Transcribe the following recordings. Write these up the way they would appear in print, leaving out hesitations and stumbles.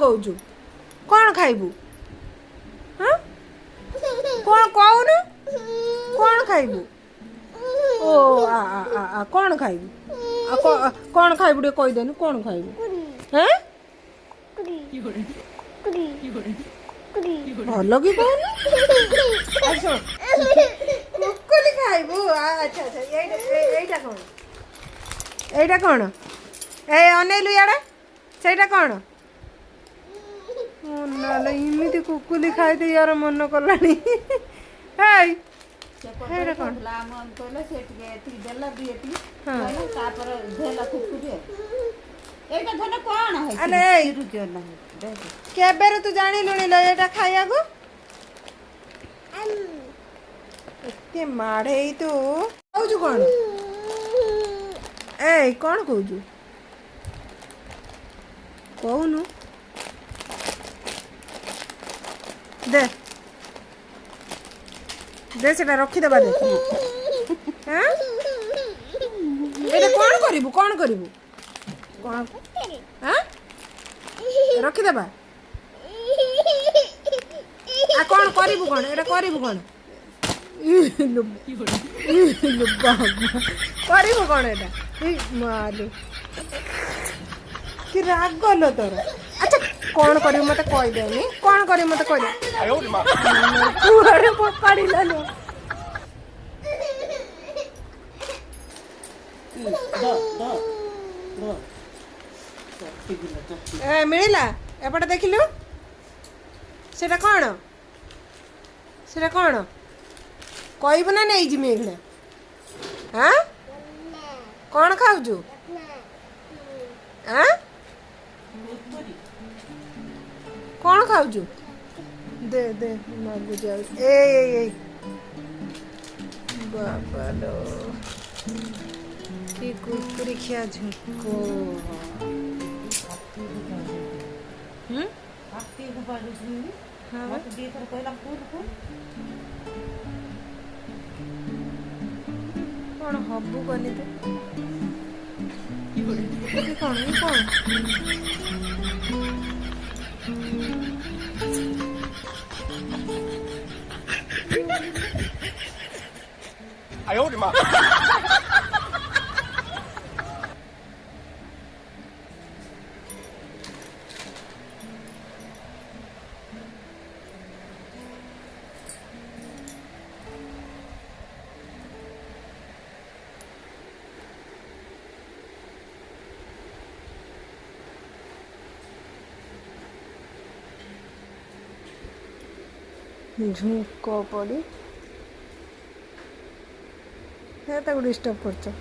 कहूँ कौन खाइबू हाँ कौन कहून कौन खाइबू ओ आ आ आ आ कौन खाइबू कौन खाइबू टे कहीदेनु कौन खाइबू हैं भल कि कहून कुकुली खाइबू अच्छा अच्छा এইটা कौन এইটা कौन ए अनेलु याडे ସେଇଟା कौन नाले इमिति कुकुली खाइदे यार मन कलानी हेय हेडा कौन लाम कहले से टी देला बिएटी कहले तापर धेला कुकुली एटा धने कोन है अने रुजो नहीं केबेर तू जानी लुणी ल एटा खाया को एते माड़े तू कहू कौन ए कौन कहू कहूनु दे दे सेटा रखिदेबा दे हाँ एटा कौन करिबू कौन हाँ रखिदेबा आ कौन करिबू कौन एटा करिबू कौन करिबू कौन एटा मालू कि राग लो तोर अच्छा कौन करिबू मते कहि देनी कौन करिबू मते कहि दे कुआरे पकड़ी लालो ए मिलिला एपटे देखिलु सेटा कौन कहबू ना नहीं जिमी एखने हाँ कौन खाऊजु हाँ कौन खाऊजु दे दे मागू जा ए बाबा लो कि कुरकुरी खिया झुको आती को बाजू सुनी हां मत दी तर कहला कुरकुर कौन हबू कनी ते कौन哎呦我的妈！ झुंको पड़ी है डिस्टर्ब कर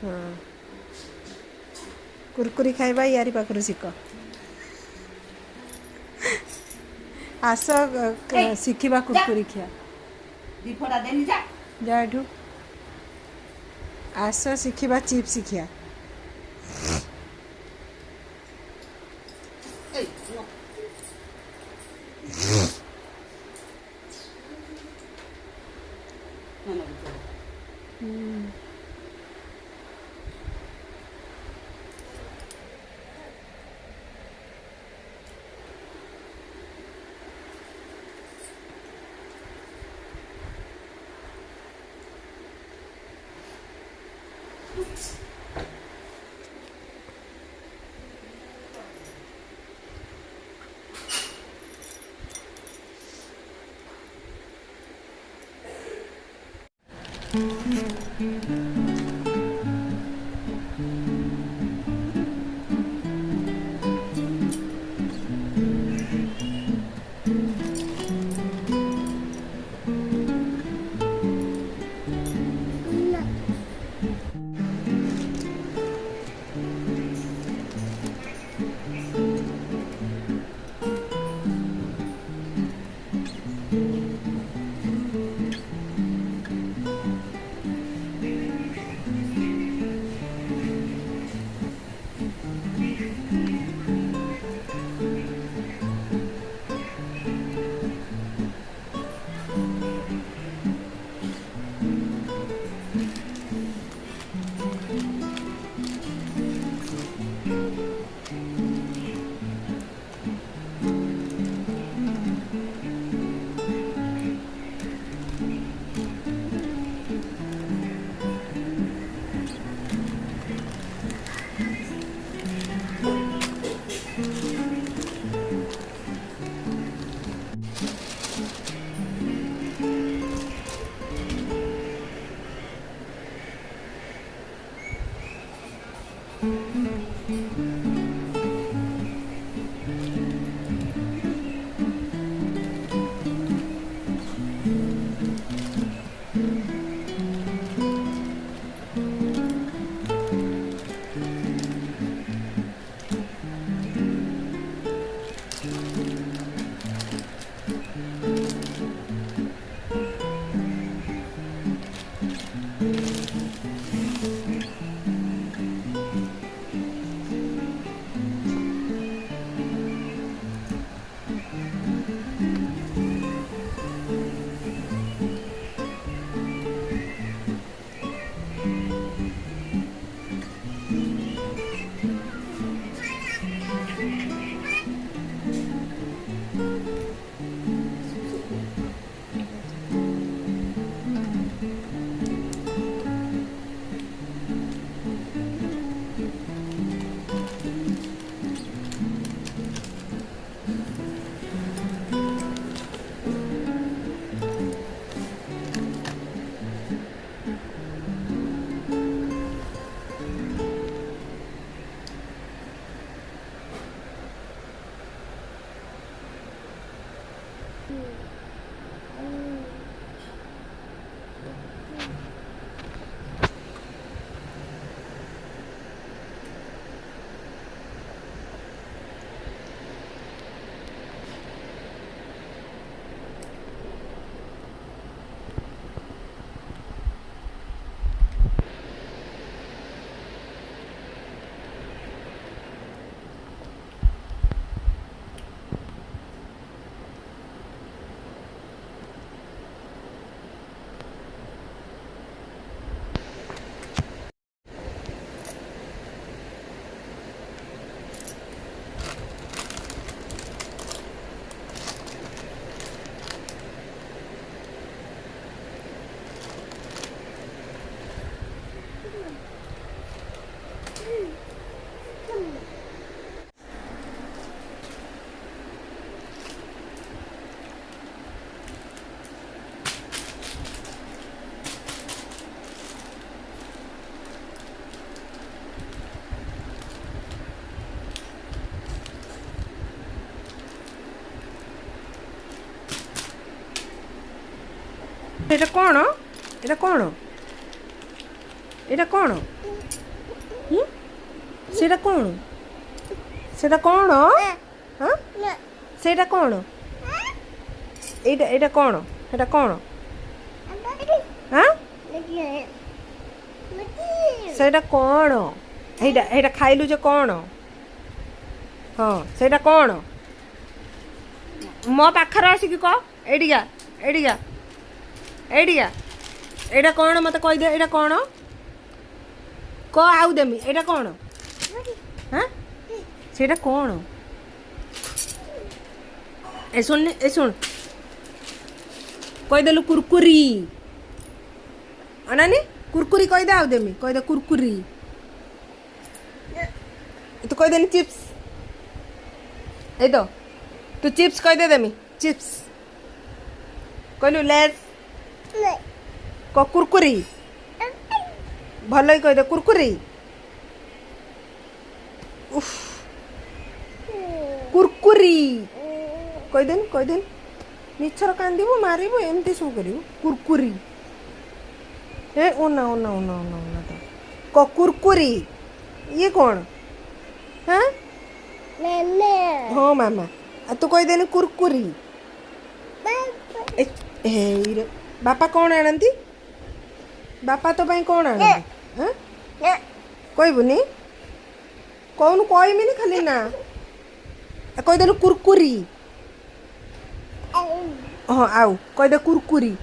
हाँ कुरकुरी खाइबा यारी पाखर शिख आस शिखा कुरकुरी खिया दीफड़ा देनी जा जाठू आस शिखा चिप्स खिया এটা কোণ এটা কোণ এটা কোণ সেটা কোণ সেটা কোণ হ্যাঁ সেটা কোণ এইটা এটা কোণ এটা কোণ হ্যাঁ ସେଇଟା କ'ଣ ଏଇଟା ଏଇଟା ଖାଇଲୁ ଯେ କ'ଣ ହଁ ସେଇଟା କ'ଣ ମୋ ପାଖରେ ଆସିକି କହ ଏଇଠିକା ଏଇଠିକା ଏଇଠିକା ଏଇଟା କ'ଣ ମୋତେ କହିଦେ ଏଇଟା କ'ଣ କହ ଆଉ ଦେମି ଏଇଟା କ'ଣ ହାଁ ସେଇଟା କ'ଣ ଏ ଶୁଣନି ଏ ଶୁଣ କହିଦେଲୁ କୁରକୁରି ଅନାନି कुरकुरी कह दे आउदेमी कह दे कुरकुरी तू कह देनी चिप्स ए तो तू चिप्स कह दे देमी चिप्स कहलु लेस क कुरकुरी भल ही कह दे कुरकुरी उफ कुरकुरी कह देनी मिछर कांदीबू मारिबू एमती सब करिबू कुरकुरी ए ओना ओना ओना ओना ओना तो कुरकुरी ये कौन हाँ हाँ मामा तू कह देनी कुरकुरी बापा कौन आनती बापा तो भाई कौन आनती हाँ कहबुनी कौन कहमिनी खाली ना कह देलु कुरकुरी हाँ आउ कह दे कुरकुरी